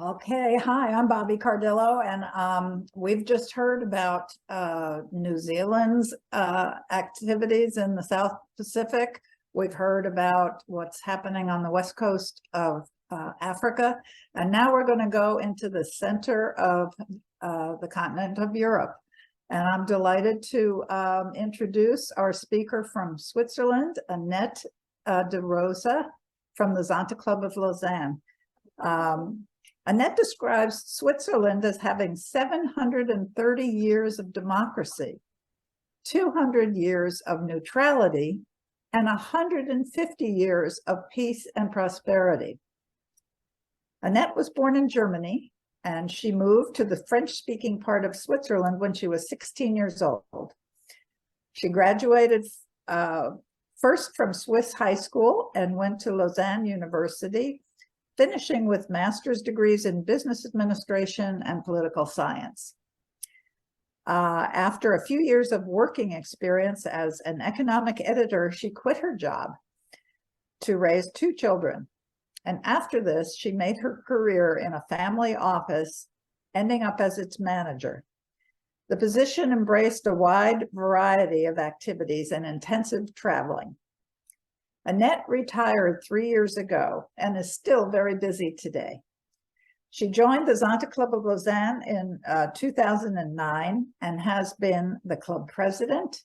Okay, hi, I'm Bobby Cardillo, and we've just heard about New Zealand's activities in the South Pacific. We've heard about what's happening on the west coast of Africa, and now we're going to go into the center of the continent of Europe. And I'm delighted to introduce our speaker from Switzerland, Annette di Rosa, from the Zonta Club of Lausanne. Annette describes Switzerland as having 730 years of democracy, 200 years of neutrality, and 150 years of peace and prosperity. Annette was born in Germany, and she moved to the French-speaking part of Switzerland when she was 16 years old. She graduated first from Swiss high school and went to Lausanne University, finishing with master's degrees in business administration and political science. After a few years of working experience as an economic editor, she quit her job to raise 2 children. And after this, she made her career in a family office, ending up as its manager. The position embraced a wide variety of activities and intensive traveling. Annette retired 3 years ago and is still very busy today. She joined the Zonta Club of Lausanne in 2009 and has been the club president,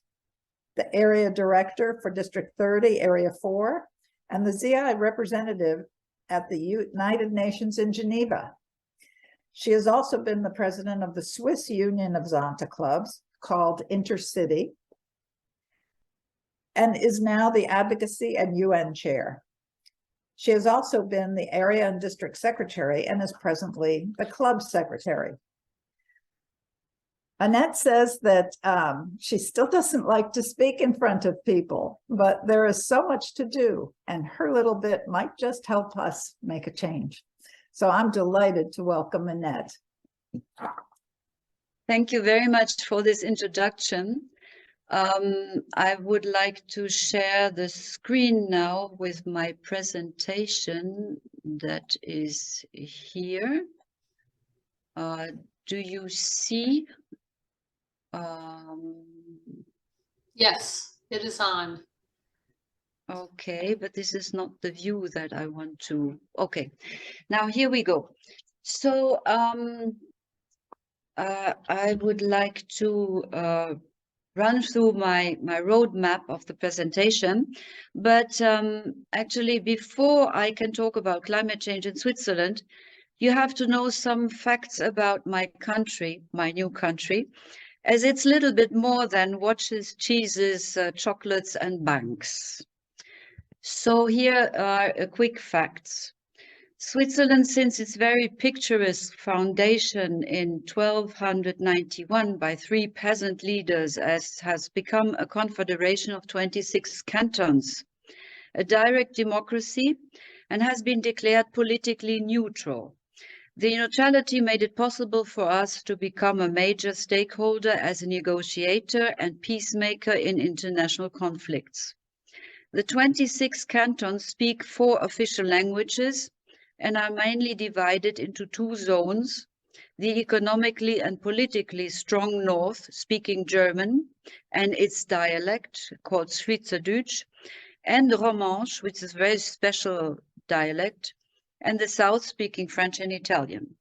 the area director for District 30, Area 4, and the ZI representative at the United Nations in Geneva. She has also been the president of the Swiss Union of Zonta Clubs, called Intercity, and is now the advocacy and UN chair. She has also been the area and district secretary and is presently the club secretary. Annette says that she still doesn't like to speak in front of people, but there is so much to do, and her little bit might just help us make a change. So I'm delighted to welcome Annette. Thank you very much for this introduction. I would like to share the screen now with my presentation that is here. Do you see? Yes, it is on. Okay, but this is not the view that I want to. Okay, now here we go. So I would like to run through my roadmap of the presentation, but actually before I can talk about climate change in Switzerland, you have to know some facts about my country, my new country, as it's a little bit more than watches, cheeses, chocolates and banks. So here are quick facts. Switzerland, since its very picturesque foundation in 1291 by 3 peasant leaders, has become a confederation of 26 cantons, a direct democracy, and has been declared politically neutral. The neutrality made it possible for us to become a major stakeholder as a negotiator and peacemaker in international conflicts. The 26 cantons speak 4 official languages and are mainly divided into 2 zones: the economically and politically strong north, speaking German and its dialect called Schweizerdeutsch, and Romanche, which is a very special dialect, and the south, speaking French and Italian.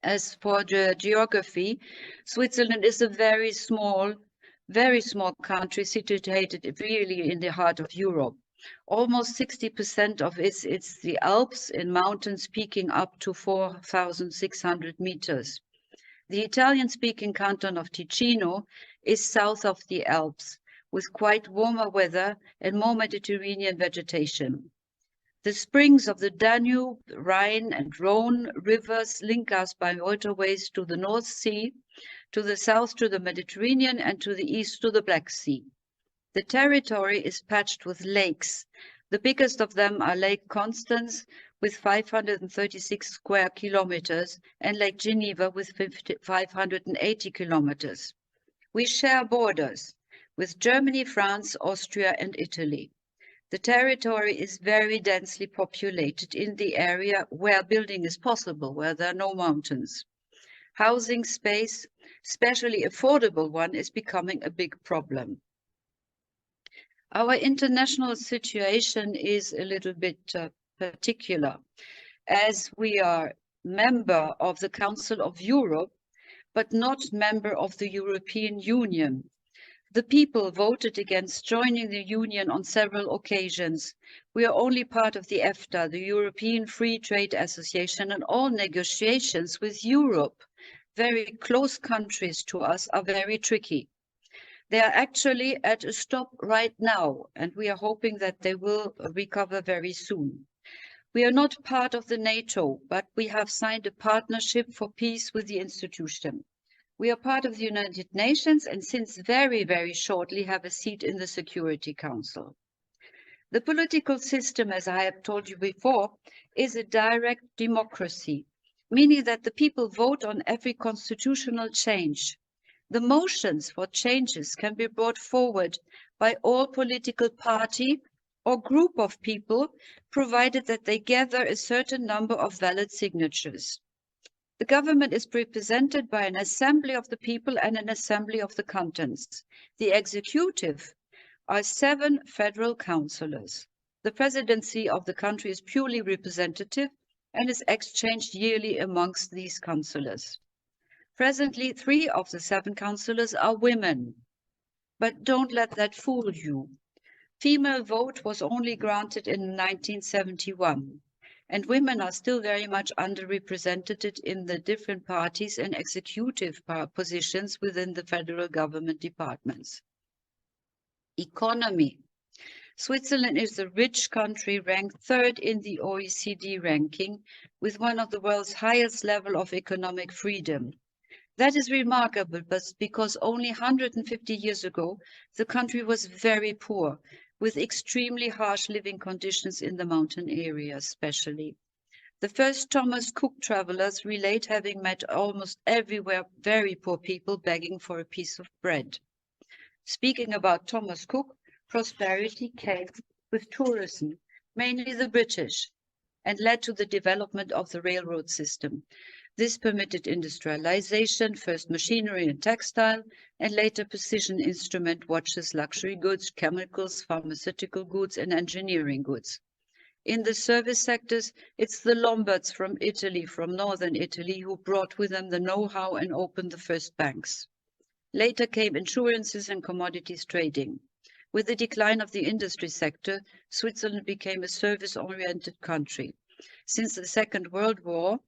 As for the geography, Switzerland is a very small country situated really in the heart of Europe. Almost 60% of it's the Alps, in mountains peaking up to 4,600 meters. The Italian-speaking canton of Ticino is south of the Alps, with quite warmer weather and more Mediterranean vegetation. The springs of the Danube, Rhine and Rhone rivers link us by waterways to the North Sea, to the south to the Mediterranean, and to the east to the Black Sea. The territory is patched with lakes. The biggest of them are Lake Constance with 536 square kilometers and Lake Geneva with 580 kilometers. We share borders with Germany, France, Austria and Italy. The territory is very densely populated in the area where building is possible, where there are no mountains. Housing space, especially affordable one, is becoming a big problem. Our international situation is a little bit particular, as we are member of the Council of Europe, but not member of the European Union. The people voted against joining the Union on several occasions. We are only part of the EFTA, the European Free Trade Association, and all negotiations with Europe, very close countries to us, are very tricky. They are actually at a stop right now, and we are hoping that they will recover very soon. We are not part of the NATO, but we have signed a partnership for peace with the institution. We are part of the United Nations and since very, very shortly have a seat in the Security Council. The political system, as I have told you before, is a direct democracy, meaning that the people vote on every constitutional change. The motions for changes can be brought forward by all political party or group of people, provided that they gather a certain number of valid signatures. The government is represented by an assembly of the people and an assembly of the cantons. The executive are 7 federal councillors. The presidency of the country is purely representative and is exchanged yearly amongst these councillors. Presently, 3 of the 7 councillors are women, but don't let that fool you. Female vote was only granted in 1971. And women are still very much underrepresented in the different parties and executive positions within the federal government departments. Economy. Switzerland is a rich country ranked 3rd in the OECD ranking with one of the world's highest level of economic freedom. That is remarkable, but because only 150 years ago, the country was very poor, with extremely harsh living conditions in the mountain areas especially. The first Thomas Cook travelers relate having met almost everywhere very poor people begging for a piece of bread. Speaking about Thomas Cook, prosperity came with tourism, mainly the British, and led to the development of the railroad system. This permitted industrialization, first machinery and textile, and later precision instrument watches, luxury goods, chemicals, pharmaceutical goods, and engineering goods. In the service sectors, it's the Lombards from Italy, from northern Italy, who brought with them the know-how and opened the first banks. Later came insurances and commodities trading. With the decline of the industry sector, Switzerland became a service-oriented country. Since the Second World War,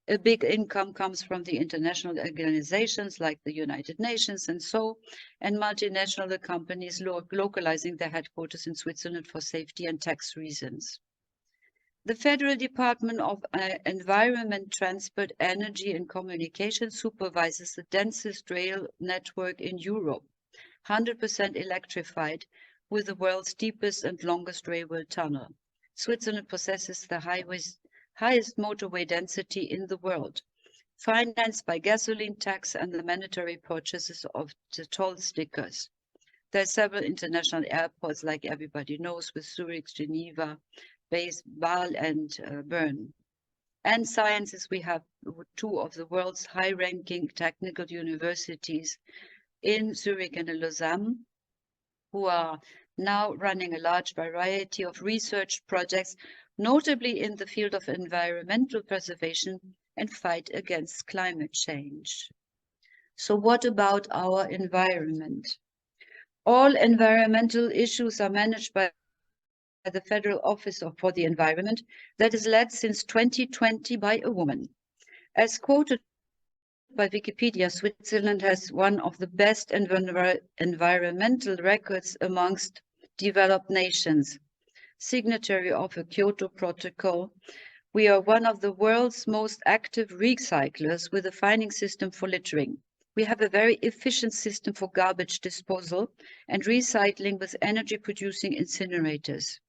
a big income comes from the international organizations like the United Nations and multinational companies localizing their headquarters in Switzerland for safety and tax reasons. The Federal Department of Environment, Transport, Energy and Communication supervises the densest rail network in Europe, 100% electrified, with the world's deepest and longest railway tunnel. Switzerland possesses the highest motorway density in the world, financed by gasoline tax and the mandatory purchases of the toll stickers. There are several international airports, like everybody knows, with Zurich, Geneva, Basel, and Bern. And sciences, we have 2 of the world's high-ranking technical universities in Zurich and in Lausanne, who are now running a large variety of research projects, notably in the field of environmental preservation and fight against climate change. So what about our environment? All environmental issues are managed by the Federal Office for the Environment that is led since 2020 by a woman. As quoted by Wikipedia, Switzerland has one of the best environmental records amongst developed nations. Signatory of the Kyoto Protocol, we are one of the world's most active recyclers with a finding system for littering. We have a very efficient system for garbage disposal and recycling with energy-producing incinerators.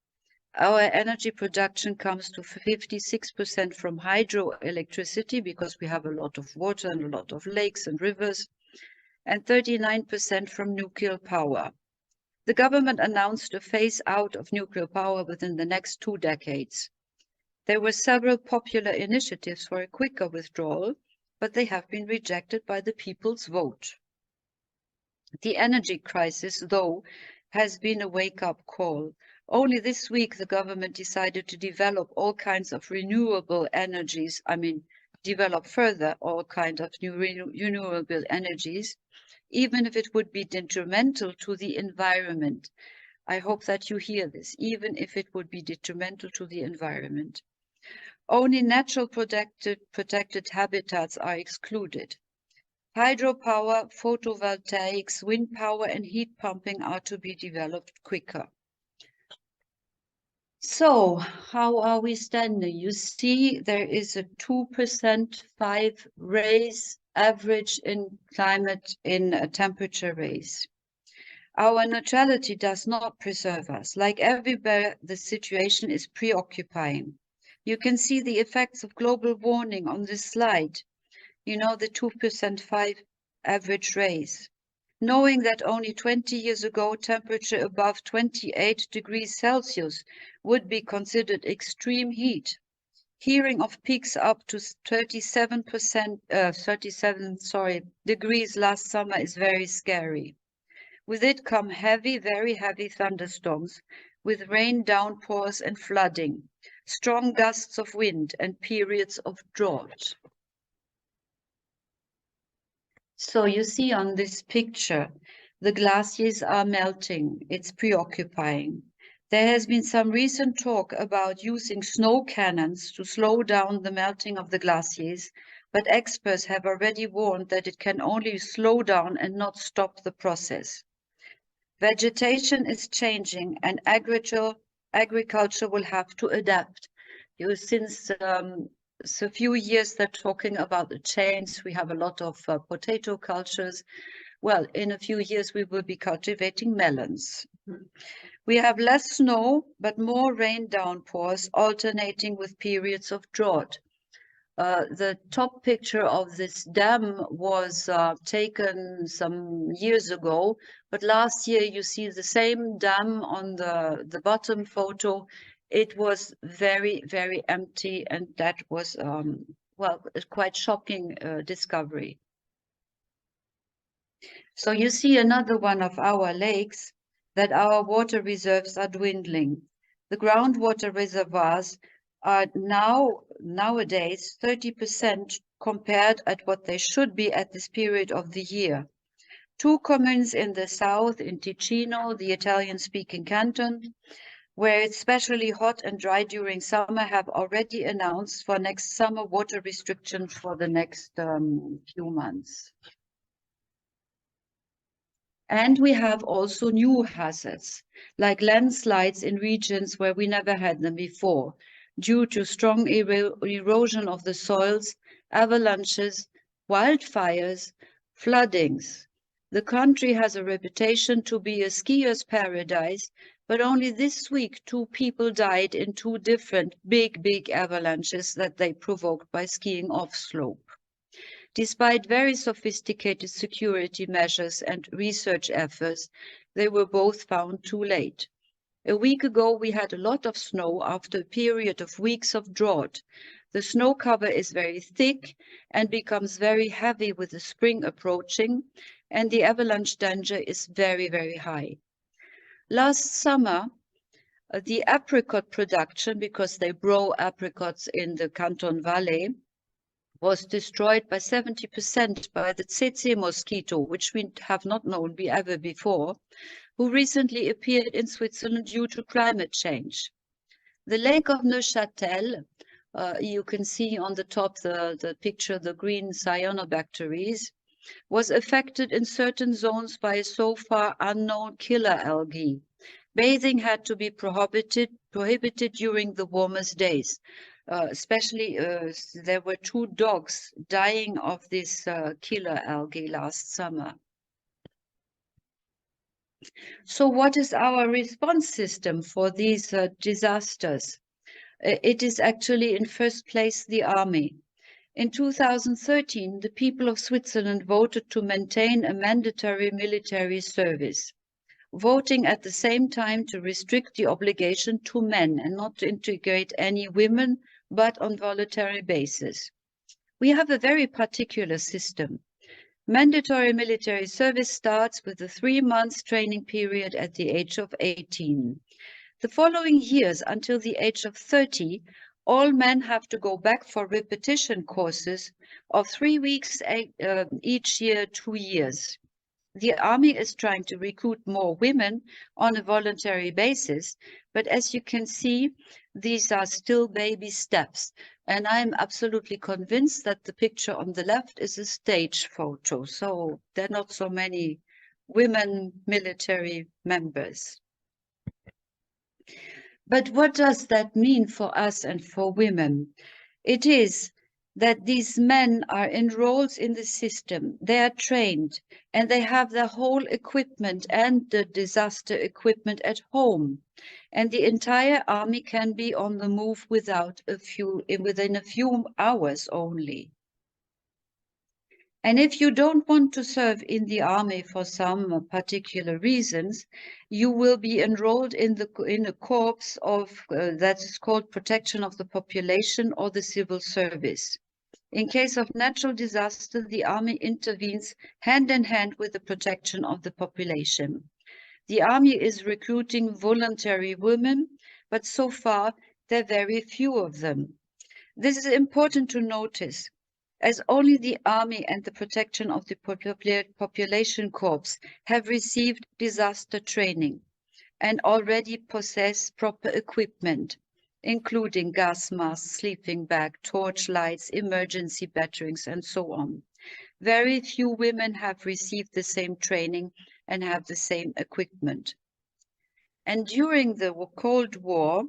Our energy production comes to 56% from hydroelectricity because we have a lot of water and a lot of lakes and rivers, and 39% from nuclear power. The government announced a phase out of nuclear power within the next 2 decades. There were several popular initiatives for a quicker withdrawal, but they have been rejected by the people's vote. The energy crisis, though, has been a wake-up call. Only this week, the government decided to develop all kinds of renewable energies. Develop further all kinds of new renewable energies, even if it would be detrimental to the environment. I hope that you hear this, even if it would be detrimental to the environment. Only natural protected habitats are excluded. Hydropower, photovoltaics, wind power and heat pumping are to be developed quicker. So, how are we standing? You see, there is a 2% 5 raise average in climate, in a temperature raise. Our neutrality does not preserve us. Like everywhere, the situation is preoccupying. You can see the effects of global warming on this slide. You know, the 2% 5 average raise. Knowing that only 20 years ago, temperature above 28 degrees Celsius would be considered extreme heat. Hearing of peaks up to 37 degrees last summer is very scary. With it come heavy, very heavy thunderstorms with rain downpours and flooding, strong gusts of wind and periods of drought. So you see on this picture, the glaciers are melting. It's preoccupying. There has been some recent talk about using snow cannons to slow down the melting of the glaciers, but experts have already warned that it can only slow down and not stop the process. Vegetation is changing and agriculture will have to adapt. Since a few years they're talking about the change. We have a lot of potato cultures. Well, in a few years we will be cultivating melons. We have less snow, but more rain downpours alternating with periods of drought. The top picture of this dam was taken some years ago, but last year you see the same dam on the bottom photo. It was very, very empty, and that was, well, a quite shocking discovery. So you see another one of our lakes, that our water reserves are dwindling. The groundwater reservoirs are nowadays 30% compared at what they should be at this period of the year. 2 communes in the south, in Ticino, the Italian-speaking canton, where it's especially hot and dry during summer, have already announced for next summer water restrictions for the next few months. And we have also new hazards, like landslides in regions where we never had them before, due to strong erosion of the soils, avalanches, wildfires, floodings. The country has a reputation to be a skier's paradise, but only this week 2 people died in 2 different big avalanches that they provoked by skiing off-slope. Despite very sophisticated security measures and research efforts, they were both found too late. A week ago, we had a lot of snow after a period of weeks of drought. The snow cover is very thick and becomes very heavy with the spring approaching, and the avalanche danger is very, very high. Last summer, the apricot production, because they grow apricots in the Canton Valley, was destroyed by 70% by the tsetse mosquito, which we have not known ever before, who recently appeared in Switzerland due to climate change. The lake of Neuchâtel, you can see on the top the picture, the green cyanobacteries, was affected in certain zones by a so far unknown killer algae. Bathing had to be prohibited during the warmest days. Especially there were 2 dogs dying of this killer algae last summer. So what is our response system for these disasters? It is actually in first place the army. In 2013, the people of Switzerland voted to maintain a mandatory military service. voting at the same time to restrict the obligation to men and not to integrate any women, but on voluntary basis. We have a very particular system. Mandatory military service starts with a 3-month training period at the age of 18. The following years, until the age of 30, all men have to go back for repetition courses of 3 weeks each year, 2 years. The army is trying to recruit more women on a voluntary basis, but as you can see, these are still baby steps. And I'm absolutely convinced that the picture on the left is a stage photo. So there are not so many women military members. But what does that mean for us and for women? It is that these men are enrolled in the system, they are trained, and they have their whole equipment and the disaster equipment at home. And the entire army can be on the move within a few hours only. And if you don't want to serve in the army for some particular reasons, you will be enrolled in a corps of that is called protection of the population or the civil service. In case of natural disaster, the army intervenes hand in hand with the protection of the population. The army is recruiting voluntary women, but so far there are very few of them. This is important to notice, as only the army and the protection of the population corps have received disaster training and already possess proper equipment, including gas masks, sleeping bag, torch lights, emergency batterings, and so on. Very few women have received the same training and have the same equipment. And during the Cold War,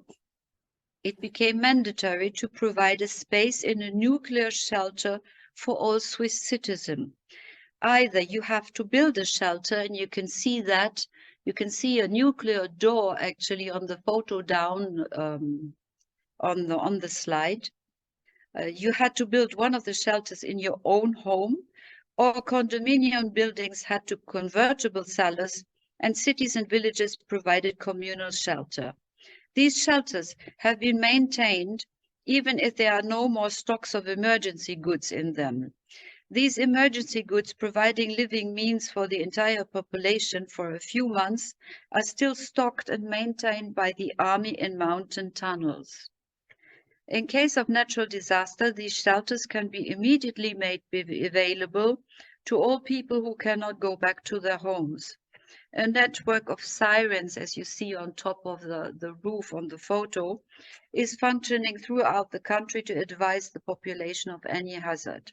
it became mandatory to provide a space in a nuclear shelter for all Swiss citizens. Either you have to build a shelter, and you can see that, you can see a nuclear door actually on the photo down on the slide. You had to build one of the shelters in your own home, or condominium buildings had to convertible cellars, and cities and villages provided communal shelter. These shelters have been maintained even if there are no more stocks of emergency goods in them. These emergency goods, providing living means for the entire population for a few months, are still stocked and maintained by the army in mountain tunnels. In case of natural disaster, these shelters can be immediately made available to all people who cannot go back to their homes. A network of sirens, as you see on top of the roof on the photo, is functioning throughout the country to advise the population of any hazard.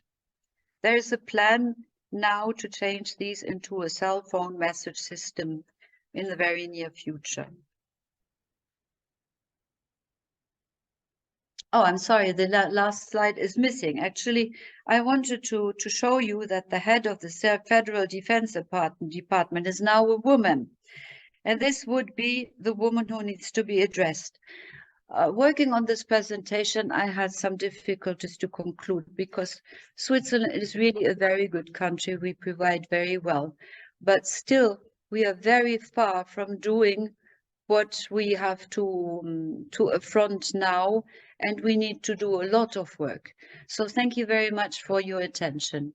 There is a plan now to change these into a cell phone message system in the very near future. Oh, I'm sorry, the last slide is missing. Actually, I wanted to show you that the head of the Federal Defense Department is now a woman. And this would be the woman who needs to be addressed. Working on this presentation, I had some difficulties to conclude because Switzerland is really a very good country. We provide very well, but still we are very far from doing what we have to affront now, and we need to do a lot of work. So thank you very much for your attention.